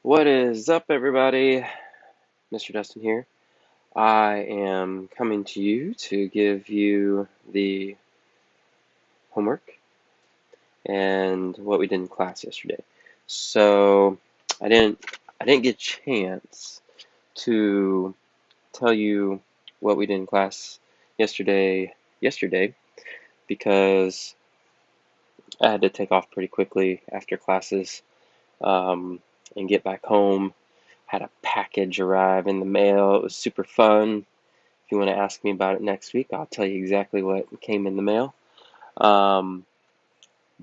What is up, everybody? Mr. Dustin here. I am coming to you to give you the homework and what we did in class yesterday. So I didn't get a chance to tell you what we did in class yesterday because I had to take off pretty quickly after classes and get back home. Had a package arrive in the mail. It was super fun. If you want to ask me about it next week, I'll tell you exactly what came in the mail. Um,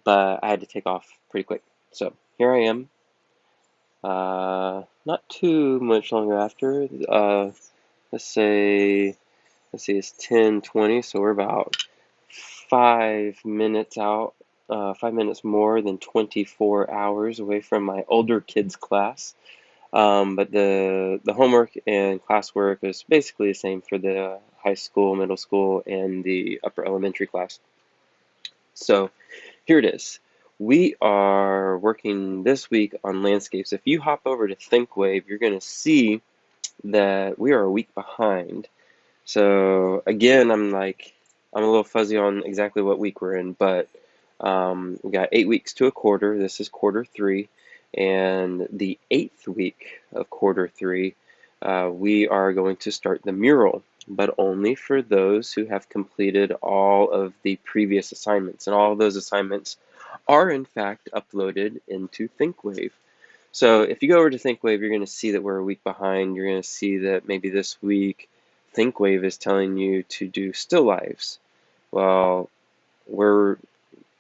but I had to take off pretty quick. So here I am. Not too much longer after. Let's say, let's see, it's 10:20, so we're about 5 minutes out, 5 minutes more than 24 hours away from my older kids' class. But the homework and classwork is basically the same for the high school, middle school, and the upper elementary class. So here it is. We are working this week on landscapes. If you hop over to ThinkWave, you're going to see that we are a week behind. So again, I'm a little fuzzy on exactly what week we're in, but we got 8 weeks to a quarter. This is quarter three. And the 8th week of quarter three, we are going to start the mural, but only for those who have completed all of the previous assignments. And all of those assignments are, in fact, uploaded into ThinkWave. So if you go over to ThinkWave, you're going to see that we're a week behind. You're going to see that maybe this week ThinkWave is telling you to do still lives. Well, we're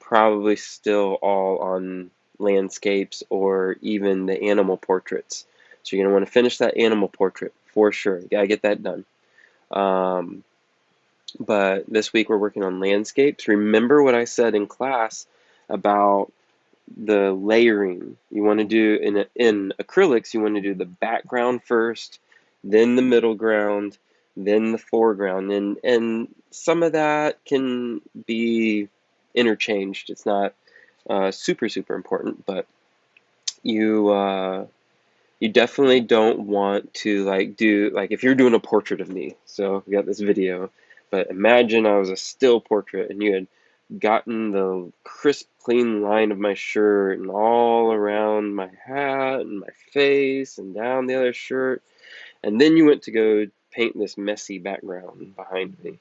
probably still all on landscapes or even the animal portraits. So you're going to want to finish that animal portrait for sure. You got to get that done. Um, but this week we're working on landscapes. Remember what I said in class about the layering. You want to do in acrylics, you want to do the background first, then the middle ground, then the foreground, and some of that can be interchanged. It's not super important, but you definitely don't want to do like if you're doing a portrait of me. So we got this video, but imagine I was a still portrait and you had gotten the crisp, clean line of my shirt and all around my hat and my face and down the other shirt, and then you went to go paint this messy background behind me,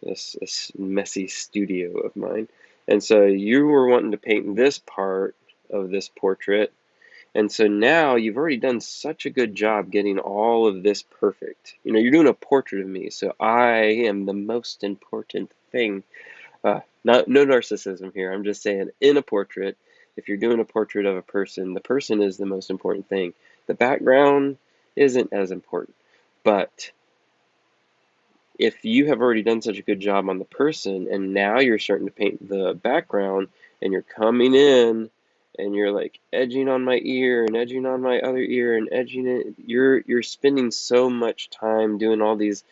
this messy studio of mine. And so you were wanting to paint this part of this portrait, and so now you've already done such a good job getting all of this perfect. You know, you're doing a portrait of me, so I am the most important thing. Not no narcissism here. I'm just saying in a portrait, if you're doing a portrait of a person, the person is the most important thing. The background isn't as important. But if you have already done such a good job on the person and now you're starting to paint the background and you're coming in and you're like edging on my ear and edging on my other ear and edging it, you're spending so much time doing all these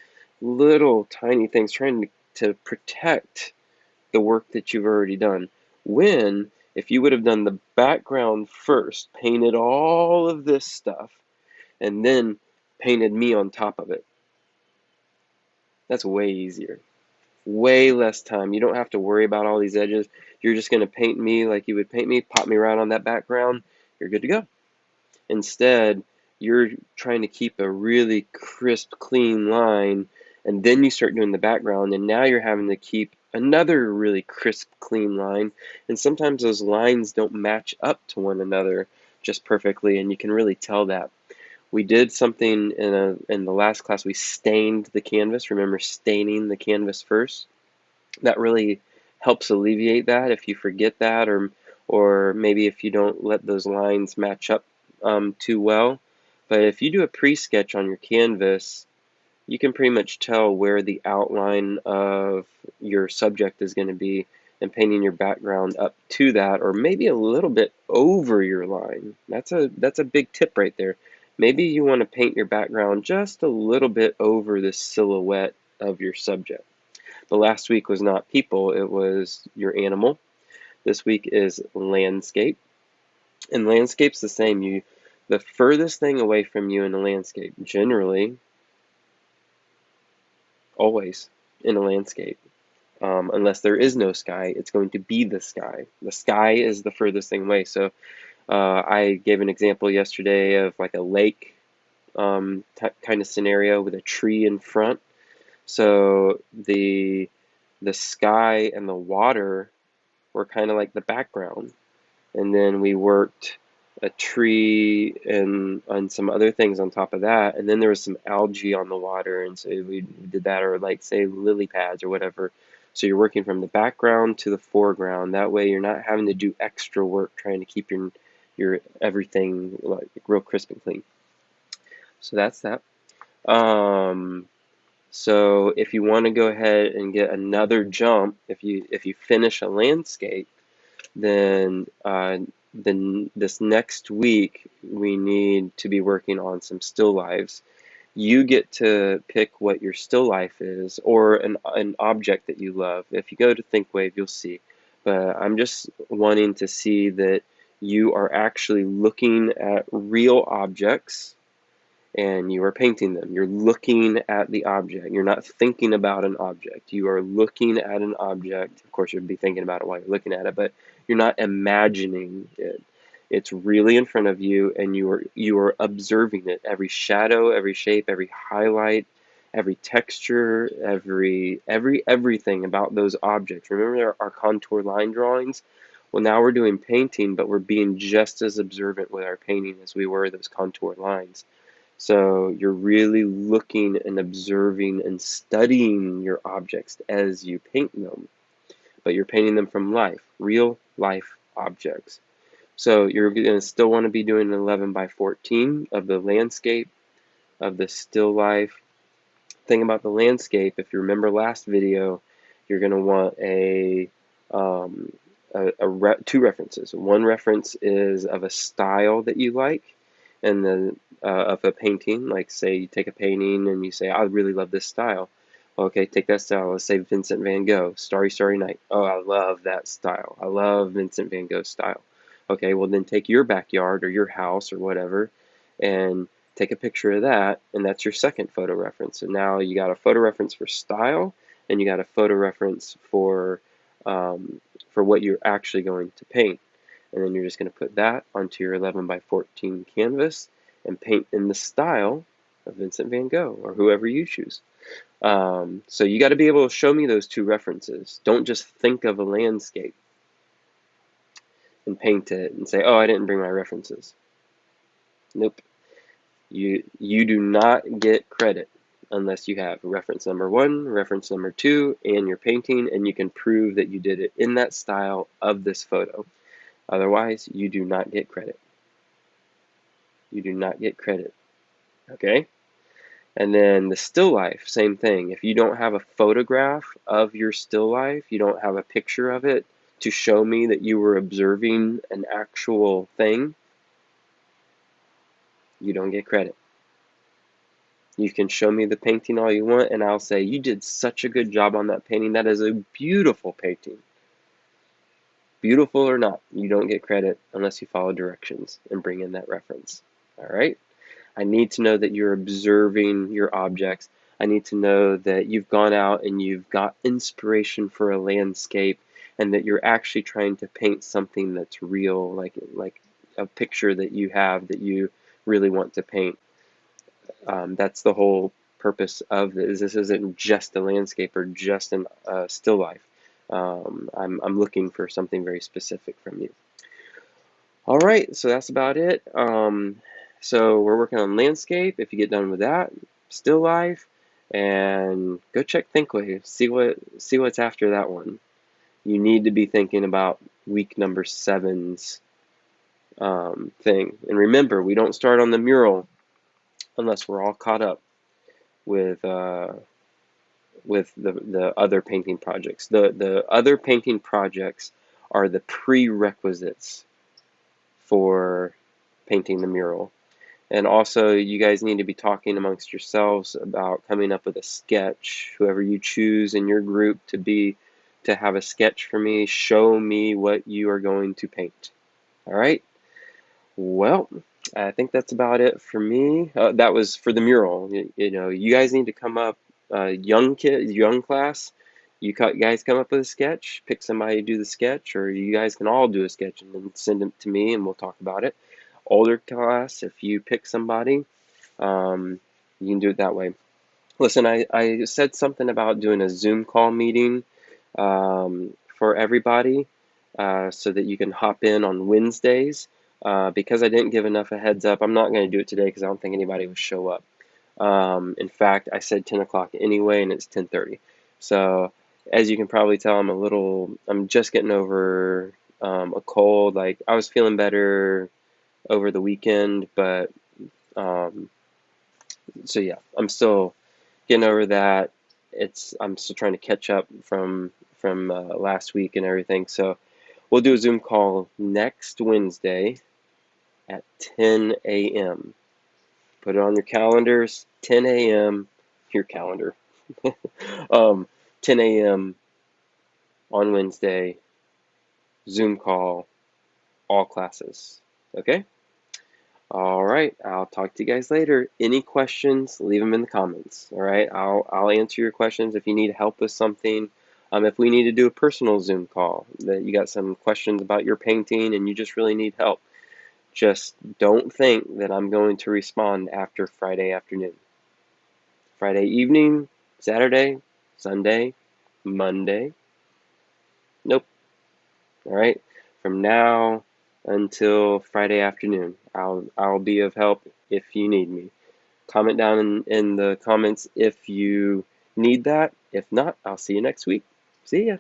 little tiny things trying to protect the work that you've already done. When if you would have done the background first, painted all of this stuff, and then painted me on top of it, that's way easier. Way less time. You don't have to worry about all these edges. You're just going to paint me like you would paint me, pop me right on that background. You're good to go. Instead, you're trying to keep a really crisp, clean line, and then you start doing the background, and now you're having to keep another really crisp, clean line. And sometimes those lines don't match up to one another just perfectly, and you can really tell that. We did something in the last class. We stained the canvas. Remember staining the canvas first? That really helps alleviate that if you forget that, or maybe if you don't let those lines match up too well. But if you do a pre-sketch on your canvas, you can pretty much tell where the outline of your subject is going to be, and painting your background up to that, or maybe a little bit over your line. That's a big tip right there. Maybe you want to paint your background just a little bit over the silhouette of your subject. The last week was not people, it was your animal. This week is landscape. And landscape's the same. The furthest thing away from you in a landscape, generally, always in a landscape, unless there is no sky, it's going to be the sky. The sky is the furthest thing away. So I gave an example yesterday of like a lake kind of scenario with a tree in front. So the sky and the water were kind of like the background, and then we worked a tree and on some other things on top of that, and then there was some algae on the water, and so we did that, or like say lily pads or whatever. So you're working from the background to the foreground. That way you're not having to do extra work trying to keep your everything like real crisp and clean. So that's that. Um, so if you want to go ahead and get another jump, if you finish a landscape, then this next week we need to be working on some still lives. You get to pick what your still life is, or an object that you love. If you go to ThinkWave, you'll see. But I'm just wanting to see that you are actually looking at real objects and you are painting them. You're looking at the object. You're not thinking about an object. You are looking at an object. Of course, you'd be thinking about it while you're looking at it, but you're not imagining it. It's really in front of you, and you are observing it. Every shadow, every shape, every highlight, every texture, everything about those objects. Remember our contour line drawings? Well, now we're doing painting, but we're being just as observant with our painting as we were those contour lines. So you're really looking and observing and studying your objects as you paint them, but you're painting them from life, real life objects. So you're going to still want to be doing an 11 by 14 of the landscape, of the still life. Thing about the landscape, if you remember last video, you're going to want two references. One reference is of a style that you like, and then of a painting. Like say you take a painting and you say, I really love this style. Okay, take that style. Let's say Vincent van Gogh, Starry Starry Night. Oh, I love that style. I love Vincent van Gogh's style. Okay, well then take your backyard or your house or whatever and take a picture of that, and that's your second photo reference. And now you got a photo reference for style, and you got a photo reference for what you're actually going to paint. And then you're just going to put that onto your 11 by 14 canvas and paint in the style of Vincent van Gogh or whoever you choose. So you got to be able to show me those two references. Don't just think of a landscape and paint it and say, oh, I didn't bring my references. Nope. You do not get credit unless you have reference number 1, reference number 2, and your painting, and you can prove that you did it in that style of this photo. Otherwise, you do not get credit. You do not get credit. Okay? And then the still life, same thing. If you don't have a photograph of your still life, you don't have a picture of it to show me that you were observing an actual thing, you don't get credit. You can show me the painting all you want, and I'll say, you did such a good job on that painting. That is a beautiful painting. Beautiful or not, you don't get credit unless you follow directions and bring in that reference. All right? I need to know that you're observing your objects. I need to know that you've gone out and you've got inspiration for a landscape, and that you're actually trying to paint something that's real, like a picture that you have that you really want to paint. That's the whole purpose of this. This isn't just a landscape or just a still life. I'm looking for something very specific from you. All right, so that's about it. So we're working on landscape. If you get done with that, still life, and go check ThinkWave. See what's after that one. You need to be thinking about week number 7's thing. And remember, we don't start on the mural unless we're all caught up with the other painting projects. The other painting projects are the prerequisites for painting the mural. And also, you guys need to be talking amongst yourselves about coming up with a sketch. Whoever you choose in your group to have a sketch for me, show me what you are going to paint. All right? Well, I think that's about it for me. That was for the mural. You guys need to come up, young kid, young class. Guys come up with a sketch. Pick somebody to do the sketch, or you guys can all do a sketch and then send it to me, and we'll talk about it. Older class, if you pick somebody, um, you can do it that way. Listen, I said something about doing a Zoom call meeting for everybody so that you can hop in on Wednesdays. Because I didn't give enough a heads up, I'm not going to do it today because I don't think anybody will show up. In fact, I said 10 o'clock anyway, and it's 10:30. So, as you can probably tell, I'm just getting over a cold. Like, I was feeling better over the weekend, but um, so yeah, I'm still getting over that. I'm still trying to catch up from last week and everything. So we'll do a Zoom call next Wednesday at 10 a.m. Put it on your calendars. 10 a.m. Your calendar. um, 10 a.m. on Wednesday. Zoom call. All classes. Okay. All right, I'll talk to you guys later. Any questions, leave them in the comments. All right, I'll answer your questions if you need help with something. If we need to do a personal Zoom call, that you got some questions about your painting and you just really need help, just don't think that I'm going to respond after Friday afternoon. Friday evening, Saturday, Sunday, Monday. Nope. All right. From now until Friday afternoon, I'll be of help if you need me. Comment down in the comments if you need that. If not, I'll see you next week. See ya.